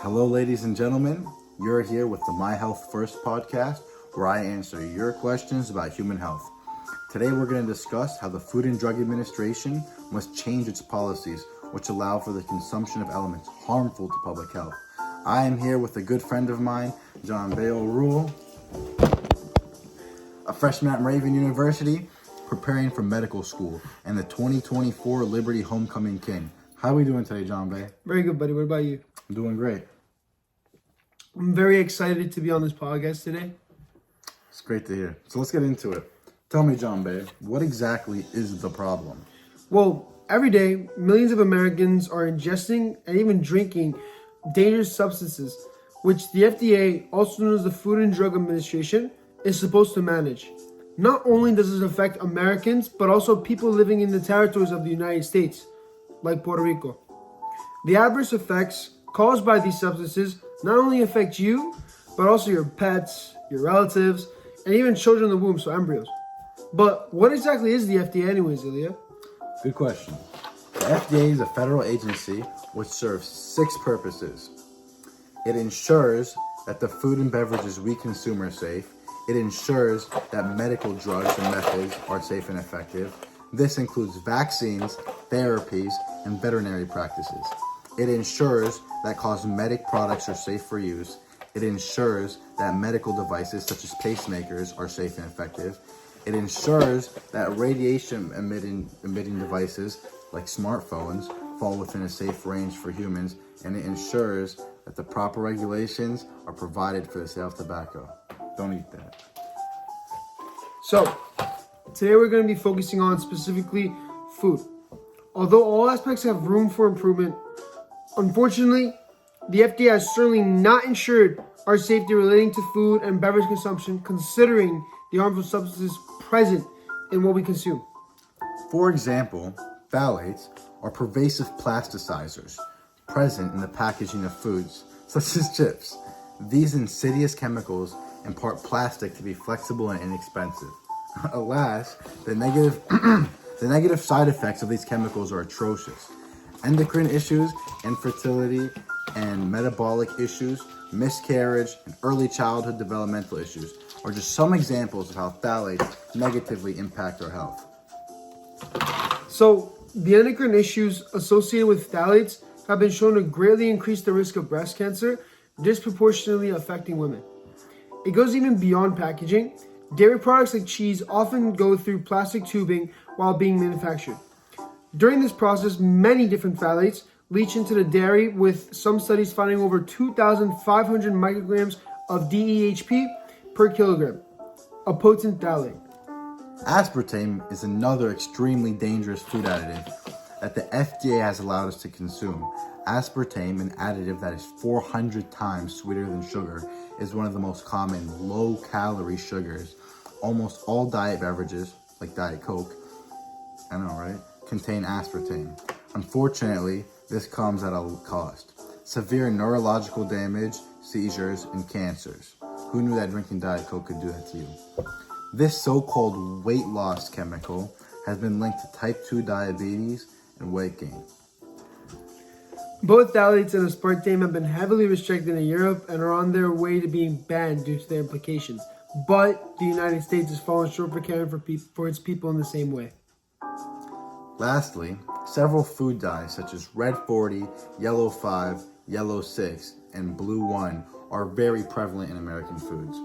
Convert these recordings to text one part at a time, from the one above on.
Hello, ladies and gentlemen. You're here with the My Health First podcast, where I answer your questions about human health. Today, we're going to discuss how the Food and Drug Administration must change its policies, which allow for the consumption of elements harmful to public health. I am here with a good friend of mine, John Bale Rule, a freshman at Moravian University, preparing for medical school, and the 2024 Liberty Homecoming King. How are we doing today, John Bay? Very good, buddy. What about you? I'm doing great. I'm very excited to be on this podcast today. It's great to hear. So let's get into it. Tell me, John Bay, what exactly is the problem? Well, every day, millions of Americans are ingesting and even drinking dangerous substances, which the FDA, also known as the Food and Drug Administration, is supposed to manage. Not only does this affect Americans, but also people living in the territories of the United States, like Puerto Rico. The adverse effects caused by these substances not only affect you, but also your pets, your relatives, and even children in the womb, so embryos. But what exactly is the FDA anyways, Ilya? Good question. The FDA is a federal agency which serves 6 purposes. It ensures that the food and beverages we consume are safe. It ensures that medical drugs and methods are safe and effective. This includes vaccines, therapies, and veterinary practices. It ensures that cosmetic products are safe for use. It ensures that medical devices such as pacemakers are safe and effective. It ensures that radiation emitting devices like smartphones fall within a safe range for humans, and it ensures that the proper regulations are provided for the sale of tobacco. Don't eat that. So, today we're going to be focusing on specifically food. Although all aspects have room for improvement, unfortunately, the FDA has certainly not ensured our safety relating to food and beverage consumption, considering the harmful substances present in what we consume. For example, phthalates are pervasive plasticizers present in the packaging of foods, such as chips. These insidious chemicals impart plastic to be flexible and inexpensive. Alas, the negative side effects of these chemicals are atrocious. Endocrine issues, infertility, and metabolic issues, miscarriage, and early childhood developmental issues are just some examples of how phthalates negatively impact our health. So, the endocrine issues associated with phthalates have been shown to greatly increase the risk of breast cancer, disproportionately affecting women. It goes even beyond packaging. Dairy products like cheese often go through plastic tubing while being manufactured. During this process, many different phthalates leach into the dairy, with some studies finding over 2,500 micrograms of DEHP per kilogram, a potent phthalate. Aspartame is another extremely dangerous food additive that the FDA has allowed us to consume. Aspartame, an additive that is 400 times sweeter than sugar, is one of the most common low-calorie sugars. Almost all diet beverages, like Diet Coke, I know, right, contain aspartame. Unfortunately, this comes at a cost. Severe neurological damage, seizures, and cancers. Who knew that drinking Diet Coke could do that to you? This so-called weight loss chemical has been linked to type 2 diabetes and weight gain. Both phthalates and aspartame have been heavily restricted in Europe and are on their way to being banned due to their implications. But the United States has fallen short for caring for its people in the same way. Lastly, several food dyes such as Red 40, Yellow 5, Yellow 6, and Blue 1 are very prevalent in American foods.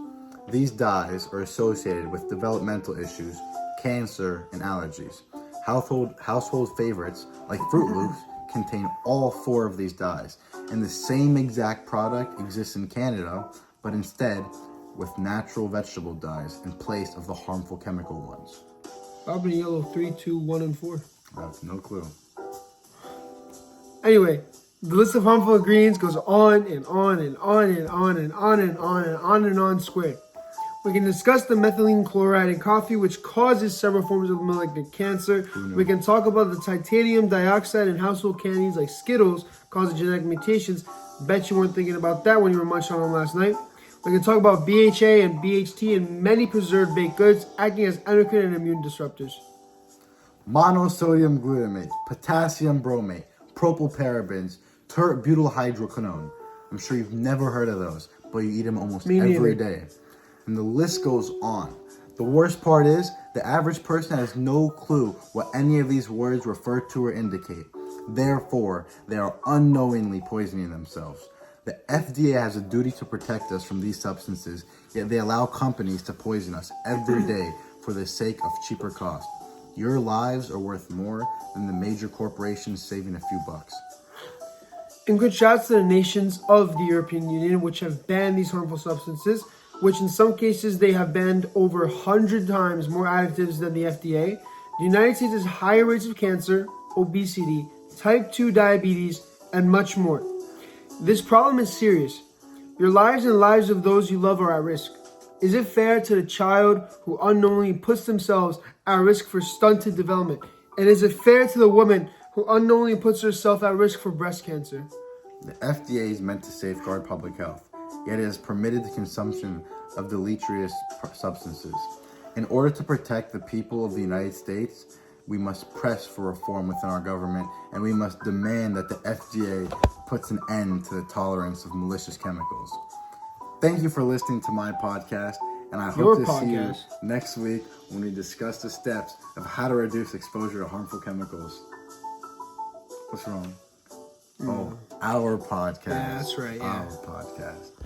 These dyes are associated with developmental issues, cancer, and allergies. Household favorites like Fruit Loops contain all 4 of these dyes, and the same exact product exists in Canada, but instead with natural vegetable dyes in place of the harmful chemical ones. Probably yellow 3, 2, 1, and 4. I have no clue. Anyway, the list of harmful ingredients goes on and on and on and on and on and on and on and on squared. We can discuss the methylene chloride in coffee, which causes several forms of malignant cancer. We can talk about the titanium dioxide in household candies like Skittles causing genetic mutations. Bet you weren't thinking about that when you were munching on them last night. We can talk about BHA and BHT in many preserved baked goods, acting as endocrine and immune disruptors. Monosodium glutamate, potassium bromate, propylparabens, tert-butyl hydroquinone. I'm sure you've never heard of those, but you eat them almost Me every neither. day. And the list goes on. The worst part is the average person has no clue what any of these words refer to or indicate. Therefore, they are unknowingly poisoning themselves. The FDA has a duty to protect us from these substances, yet they allow companies to poison us every day for the sake of cheaper cost. Your lives are worth more than the major corporations saving a few bucks. In contrast to the nations of the European Union, which have banned these harmful substances, which in some cases they have banned over 100 times more additives than the FDA, the United States has higher rates of cancer, obesity, type 2 diabetes, and much more. This problem is serious. Your lives and lives of those you love are at risk. Is it fair to the child who unknowingly puts themselves at risk for stunted development? And is it fair to the woman who unknowingly puts herself at risk for breast cancer? The FDA is meant to safeguard public health, yet it has permitted the consumption of deleterious substances. In order to protect the people of the United States, we must press for reform within our government, and we must demand that the FDA puts an end to the tolerance of malicious chemicals. Thank you for listening to my podcast, and I hope to see you next week when we discuss the steps of how to reduce exposure to harmful chemicals. What's wrong? Oh, our podcast. Yeah, that's right, yeah. Our podcast.